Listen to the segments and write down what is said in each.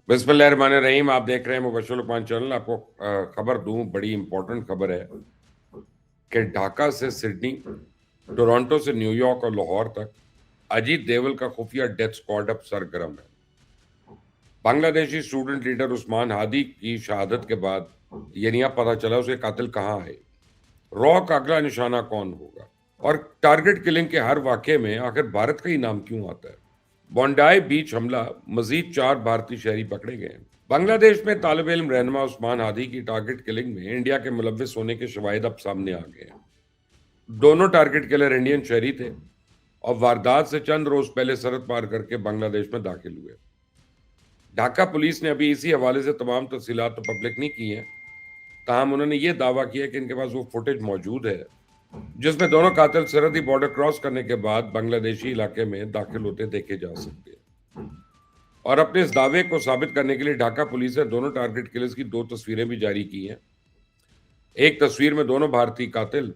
बिस्मिल्लाहिर्रहमानिर्रहीम। आप देख रहे हैं मुबश्शिर लुकमान चैनल। आपको खबर दूं, बड़ी इंपॉर्टेंट खबर है कि ढाका से सिडनी, टोरंटो से न्यूयॉर्क और लाहौर तक अजीत देवल का खुफिया डेथ स्क्वाड अब सरगर्म है। बांग्लादेशी स्टूडेंट लीडर उस्मान हादी की शहादत के बाद ये नहीं पता चला उसके कातिल कहाँ है, रॉ का अगला निशाना कौन होगा, और टारगेट किलिंग के हर वाक़े में आखिर भारत का ही नाम क्यों आता है। बॉन्डाई बीच हमला, मजीद 4 भारतीय शहरी पकड़े गए। बांग्लादेश में तालिब इल्म रहनुमा उस्मान हादी की टारगेट किलिंग में इंडिया के मुलव्विस होने के शवाहिद अब सामने आ गए हैं। दोनों टारगेट किलर इंडियन शहरी थे और वारदात से चंद रोज पहले सरहद पार करके बांग्लादेश में दाखिल हुए। ढाका पुलिस ने अभी इसी हवाले से तमाम तफसीलात तो पब्लिक नहीं की हैं, ताहम उन्होंने ये दावा किया कि इनके पास वो फुटेज मौजूद है जिसमें दोनों कातिल सरहदी बॉर्डर क्रॉस करने के बाद बांग्लादेशी इलाके में दाखिल होते देखे जा सकते हैं। और अपने इस दावे को साबित करने के लिए ढाका पुलिस ने दोनों टारगेट किलर्स की 2 तस्वीरें भी जारी की हैं। एक तस्वीर में दोनों भारतीय कातिल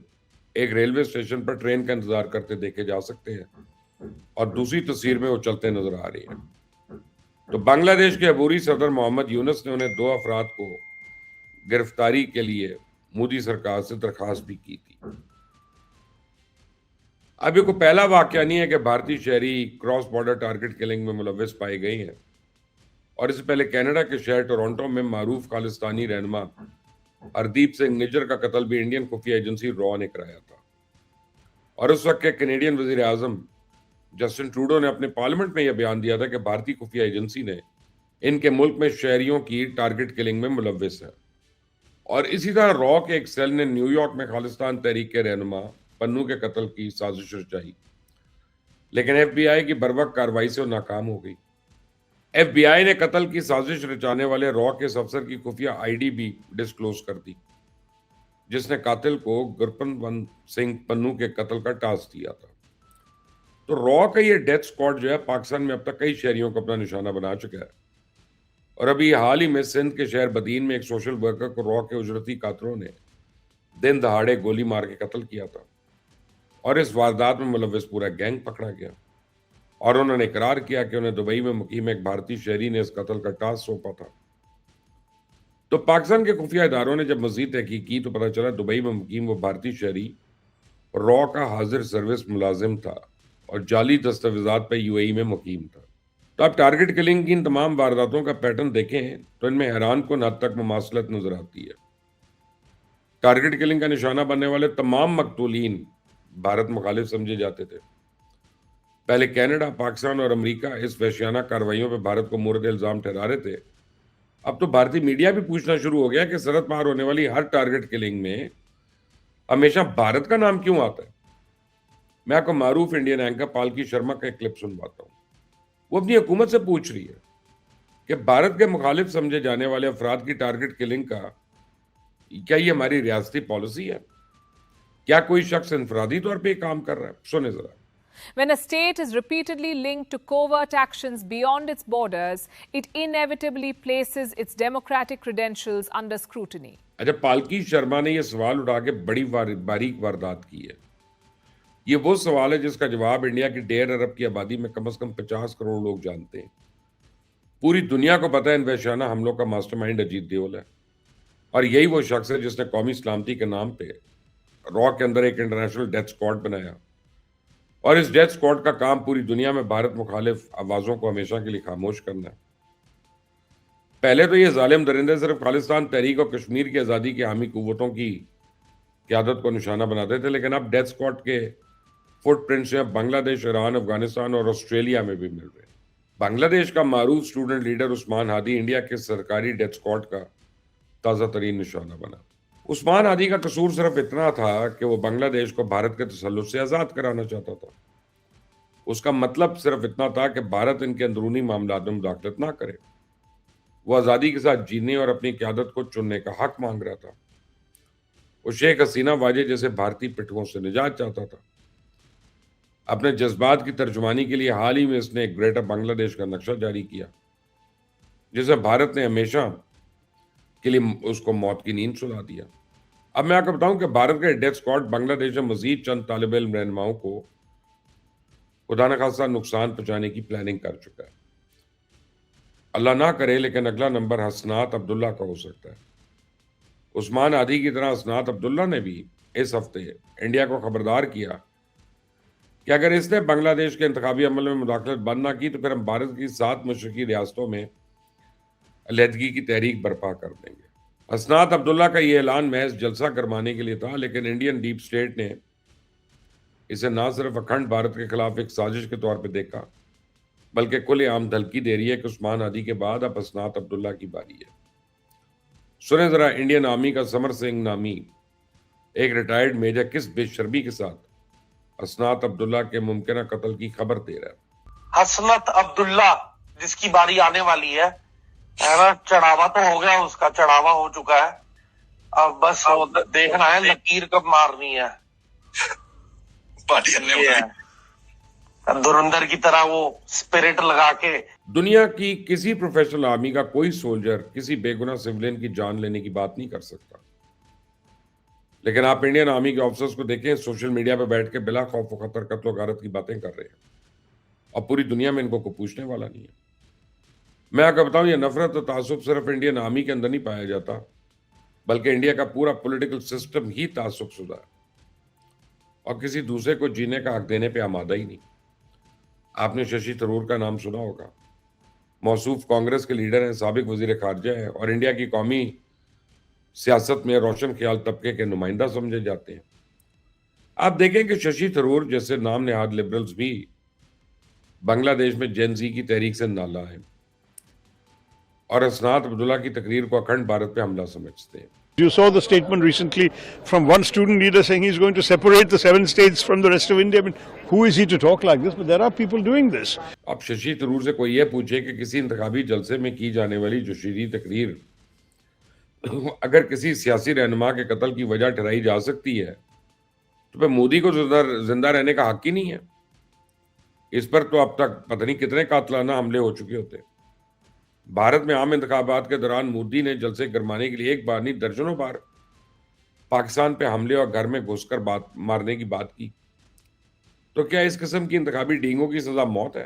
एक रेलवे स्टेशन पर ट्रेन का इंतजार करते देखे जा सकते हैं और दूसरी तस्वीर में वो चलते नजर आ रही हैं। तो बांग्लादेश के अबूरी सदर मोहम्मद यूनुस ने उन्हें 2 अफराद को गिरफ्तारी के लिए मोदी सरकार से दरखास्त भी की थी। अब ये कोई पहला वाकया नहीं है कि भारतीय शहरी क्रॉस बॉर्डर टारगेट किलिंग में मुलव्विस पाए गए हैं, और इससे पहले कनाडा के शहर टोरंटो में मारूफ खालिस्तानी रहनुमा हरदीप सिंह निज्जर का कत्ल भी इंडियन खुफिया एजेंसी रॉ ने कराया था। और उस वक्त के कैनेडियन वजीर आजम जस्टिन ट्रूडो ने अपने पार्लियामेंट में यह बयान दिया था कि भारतीय खुफिया एजेंसी ने इनके मुल्क में शहरियों की टारगेट किलिंग में मुलव्विस है। और इसी तरह रॉ के एक सेल ने न्यूयॉर्क में खालिस्तान तहरीक के रहनुमा पन्नू के कत्ल की साजिश रचाई, लेकिन एफबीआई की बर्वक्त कार्रवाई से वो नाकाम हो गई। एफबीआई ने कत्ल की साजिश रचाने वाले रॉ के इस अफसर की खुफिया आईडी भी डिस्क्लोज कर दी, जिसने कातिल को गुरपन सिंह पन्नू के कत्ल का टास्क दिया था। तो रॉ का ये डेथ स्क्वाड जो है पाकिस्तान में अब तक कई शहरियों को अपना निशाना बना चुका है। और अभी हाल ही में सिंध के शहर बदीन में एक सोशल वर्कर को रॉ के उजरती कातलों ने दिन दहाड़े गोली मार के कत्ल किया था, और इस वारदात में मुलव्विस पूरा गैंग पकड़ा गया। और उन्होंने इकरार किया कि उन्हें दुबई में मुकीम एक भारतीय शहरी ने इस कत्ल का टास्क सौंपा था। तो पाकिस्तान के खुफिया इदारों ने जब मजीद तहकीक की तो पता चला दुबई में मुकीम वो भारतीय शहरी रॉ का हाजिर सर्विस मुलाजिम था और जाली दस्तावेजात पर यूएई में मुकीम था। तो आप टारगेट किलिंग की इन तमाम वारदातों का पैटर्न देखें तो इनमें हैरान कुन हद तक मुमासलत नजर आती है। टारगेट किलिंग का निशाना बनने वाले तमाम मकतूलीन भारत मुखालिफ समझे जाते थे। पहले कनाडा, पाकिस्तान और अमेरिका इस वहशियाना कार्रवाइयों पर भारत को मोर्द इल्जाम ठहरा रहे थे। अब तो भारतीय मीडिया भी पूछना शुरू हो गया कि सरहद पार होने वाली हर टारगेट किलिंग में हमेशा भारत का नाम क्यों आता है। मैं आपको मारूफ इंडियन एंकर पालकी शर्मा का एक क्लिप सुनवाता हूं। वो अपनी हुकूमत से पूछ रही है कि भारत के मुखालिफ समझे जाने वाले अफराद की टारगेट किलिंग का क्या ये हमारी रियासती पॉलिसी है? क्या कोई शख्स इंफरादी तौर पे काम कर रहा है? सुने जरा। When a state is repeatedly linked to covert actions beyond its borders, it inevitably places its democratic credentials under scrutiny. अच्छा, पालकी शर्मा ने यह सवाल उठा के बड़ी बारीक वारदात की है। ये वो सवाल है जिसका जवाब इंडिया की 1.5 अरब की आबादी में कम से कम 50 करोड़ लोग जानते हैं। पूरी दुनिया को पता है इन वहशियाना हमलों का मास्टरमाइंड अजीत देओल है, और यही वो शख्स है जिसने कौमी सलामती के नाम पे रॉ के अंदर एक इंटरनेशनल डेथ स्क्वाड बनाया। और इस डेथ स्क्वाड का काम पूरी दुनिया में भारत मुखालिफ आवाजों को हमेशा के लिए खामोश करना है। पहले तो ये जालिम दरिंदे सिर्फ खालिस्तान तहरीक और कश्मीर की आज़ादी के हामी कुव्वतों की क़यादत को निशाना बनाते थे, लेकिन अब डेथ स्क्वाड के फुटप्रिंट्स से बांग्लादेश, ईरान, अफगानिस्तान और ऑस्ट्रेलिया में भी मिल रहे हैं। बांग्लादेश का मारूफ student leader Usman Hadi India के सरकारी डेथ स्क्वाड का ताज़ा तरीन निशाना बना। उस्मान हादी का कसूर सिर्फ इतना था कि वो बांग्लादेश को भारत के तसल्लुत से आज़ाद कराना चाहता था। उसका मतलब सिर्फ इतना था कि भारत इनके अंदरूनी मामलात में मुदाखलत ना करे। वो आज़ादी के साथ जीने और अपनी क़यादत को चुनने का हक मांग रहा था। वो शेख हसीना वाजे जैसे भारतीय पिटुओं से निजात चाहता था। अपने जज्बात की तर्जुमानी के लिए हाल ही में इसने एक ग्रेटर बांग्लादेश का नक्शा जारी किया, जिसे भारत ने हमेशा के लिए उसको मौत की नींद सुला दिया। अब मैं आपको बताऊं कि भारत का डेथ स्क्वाड बांग्लादेश में मजीद चंद तालिब इल्म रहनुमाओं को खुदा न खास्ता नुकसान पहुंचाने की प्लानिंग कर चुका है। اللہ نہ کرے لیکن اگلا نمبر حسنات عبداللہ کا ہو سکتا ہے. عثمان عادی کی طرح حسنات عبداللہ نے بھی اس ہفتے انڈیا کو خبردار کیا کہ اگر اس نے بنگلہ دیش کے انتخابی عمل میں مداخلت بند نہ کی تو پھر ہم بھارت کی 7 مشرقی ریاستوں میں علیحدگی کی تحریک برپا کر دیں گے. حسنات عبداللہ کا یہ اعلان محض جلسہ گرمانے کے لیے تھا، لیکن انڈین ڈیپ اسٹیٹ نے اسے نہ صرف اکھنڈ بھارت کے خلاف ایک سازش کے طور پہ دیکھا بلکہ کھلے عام دھمکی دے رہی ہے کہ عثمان عادی کے بعد اب حسنات عبداللہ کی باری ہے. سنیں ذرا انڈین آرمی کا سمر سنگھ نامی ایک ریٹائرڈ میجر کس بے شرمی کے ساتھ حسنات عبداللہ کے ممکنہ قتل کی خبر دے رہا ہے. حسنت عبداللہ جس کی باری آنے والی ہے نا، چڑھاوا تو ہو گیا، اس کا چڑھاوا ہو چکا ہے، اب بس وہ دیکھنا ہے لکیر کب مارنی ہے. دھرندر کی طرح وہ اسپرٹ لگا کے. دنیا کی کسی پروفیشنل آرمی کا کوئی سولجر کسی بے گناہ سولین کی جان لینے کی بات نہیں کر سکتا، لیکن آپ انڈین آرمی کے آفیسرز کو دیکھیں، سوشل میڈیا پہ بیٹھ کے بلا خوف و خطر قتل و غارت کی باتیں کر رہے ہیں اور پوری دنیا میں ان کو کوئی پوچھنے والا نہیں ہے. میں آپ کو بتاؤں یہ نفرت اور تعصب صرف انڈین آرمی کے اندر نہیں پایا جاتا بلکہ انڈیا کا پورا پولیٹیکل سسٹم ہی تعصب شدہ ہے اور کسی دوسرے کو جینے کا حق دینے پہ آمادہ ہی نہیں. آپ نے ششی تھرور کا نام سنا ہوگا، موصوف کانگریس کے لیڈر ہیں، سابق وزیر خارجہ ہیں اور انڈیا کی قومی سیاست میں روشن خیال طبقے کے نمائندہ سمجھے جاتے ہیں. آپ دیکھیں کہ ششی تھرور جیسے نام نہاد لبرلز بھی بنگلہ دیش میں جین زی کی تحریک سے نالا ہیں اور حسنات عبداللہ کی تقریر کو اکھنڈ بھارت پہ حملہ سمجھتے ہیں. You saw the statement recently from one student leader saying he's going to separate the 7 states from the rest of India. I mean, who is he to talk like this? But there are people doing this. اب ششی تھرور سے کوئی یہ پوچھے کہ کسی انتخابی جلسے میں کی جانے والی جوشیدی تقریر اگر کسی سیاسی رہنما کے قتل کی وجہ ٹھہرائی جا سکتی ہے تو پھر مودی کو زندہ رہنے کا حق ہی نہیں ہے. اس پر تو اب تک پتہ نہیں کتنے قاتلانہ حملے ہو چکے ہوتے. بھارت میں عام انتخابات کے دوران مودی نے جلسے گرمانے کے لیے ایک بار نہیں درجنوں بار پاکستان پہ حملے اور گھر میں گھس کر مارنے کی بات کی. تو کیا اس قسم کی انتخابی ڈینگوں کی سزا موت ہے؟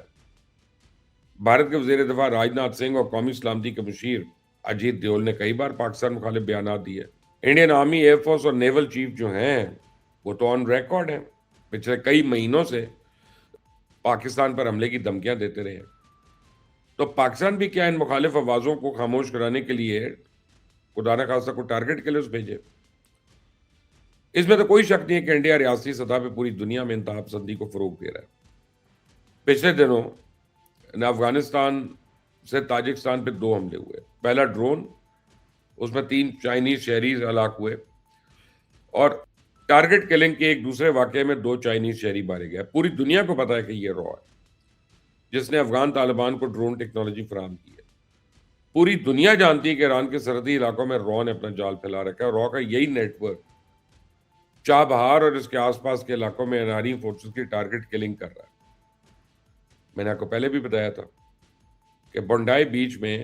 بھارت کے وزیر دفاع راجناتھ سنگھ اور قومی سلامتی کے مشیر اجیت دیول نے کئی بار پاکستان مخالف بیانات دیے. انڈین آرمی، ایئر فورس اور نیول چیف جو ہیں وہ تو آن ریکارڈ ہیں، پچھلے کئی مہینوں سے پاکستان پر حملے کی دھمکیاں دیتے رہے ہیں. تو پاکستان بھی کیا ان مخالف آوازوں کو خاموش کرانے کے لیے خدا نہ خواستہ کو ٹارگٹ کے لیے اس بھیجے؟ اس میں تو کوئی شک نہیں ہے کہ انڈیا ریاستی سطح پہ پوری دنیا میں انتہا پسندی کو فروغ دے رہا ہے. پچھلے دنوں افغانستان سے تاجکستان پہ 2 حملے ہوئے. پہلا ڈرون، اس میں 3 چائنیز شہری ہلاک ہوئے اور ٹارگٹ کلنگ کے ایک دوسرے واقعے میں 2 چائنیز شہری مارے گئے. پوری دنیا کو پتا ہے کہ یہ رو ہے جس نے افغان طالبان کو ڈرون ٹیکنالوجی فراہم کی ہے. پوری دنیا جانتی ہے کہ ایران کے سرحدی علاقوں میں رو نے اپنا جال پھیلا رکھا ہے. رو کا یہی نیٹ ورک چابہار اور اس کے آس پاس کے علاقوں میں اناری فورسز کی ٹارگٹ کلنگ کر رہا ہے. میں نے آپ کو پہلے بھی بتایا تھا کہ بونڈائی بیچ میں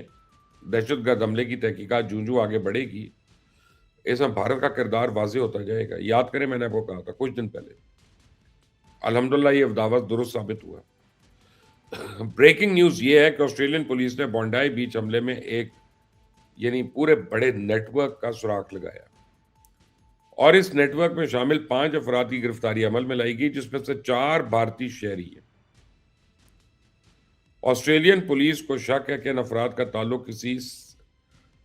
دہشت گرد حملے کی تحقیقات جوں آگے بڑھے گی اس میں بھارت کا کردار واضح ہوتا جائے گا. یاد کریں میں نے آپ کو کہا تھا کچھ دن پہلے، الحمدللہ یہ دعوت درست ثابت ہوا. بریکنگ نیوز یہ ہے کہ آسٹریلین پولیس نے بونڈائی بیچ حملے میں ایک پورے بڑے نیٹ ورک کا سراغ لگایا اور اس نیٹ ورک میں شامل 5 افراد کی گرفتاری عمل میں لائی گئی جس میں سے 4 بھارتی شہری ہیں. آسٹریلین پولیس کو شک ہے کہ ان افراد کا تعلق کسی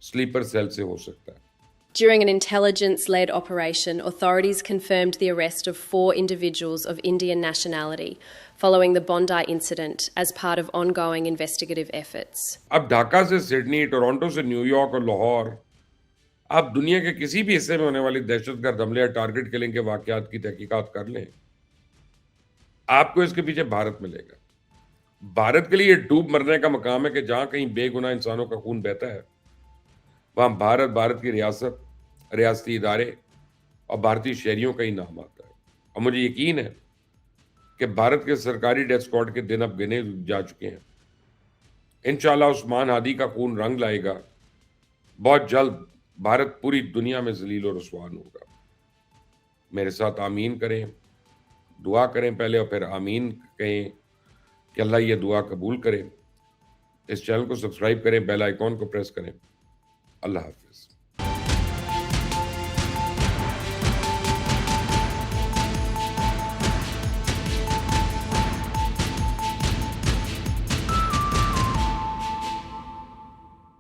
سلیپر سیل سے ہو سکتا ہے. During an intelligence-led operation, authorities confirmed the arrest of 4 individuals of Indian nationality following the Bondi incident as part of ongoing investigative efforts. اب ڈھاکہ سے سڈنی، ٹورانٹو سے نیو یارک اور لاہور، آپ دنیا کے کسی بھی حصے میں ہونے والی دہشت گرد حملے یا ٹارگٹ کلنگ کے واقعات کی تحقیقات کر لیں، آپ کو اس کے پیچھے بھارت ملے گا. بھارت کے لیے یہ ڈوب مرنے کا مقام ہے کہ جہاں کہیں بے گناہ انسانوں کا خون بہتا ہے وہاں بھارت کی ریاست، ریاستی ادارے اور بھارتی شہریوں کا ہی نام آتا ہے. اور مجھے یقین ہے کہ بھارت کے سرکاری ڈیتھ اسکواڈ کے دن اب گنے جا چکے ہیں. انشاءاللہ عثمان ہادی کا خون رنگ لائے گا. بہت جلد بھارت پوری دنیا میں ذلیل و رسوا ہوگا. میرے ساتھ آمین کریں، دعا کریں پہلے اور پھر آمین کہیں کہ اللہ یہ دعا قبول کرے. اس چینل کو سبسکرائب کریں, بیل آئیکن کو پریس کریں. اللہ حافظ.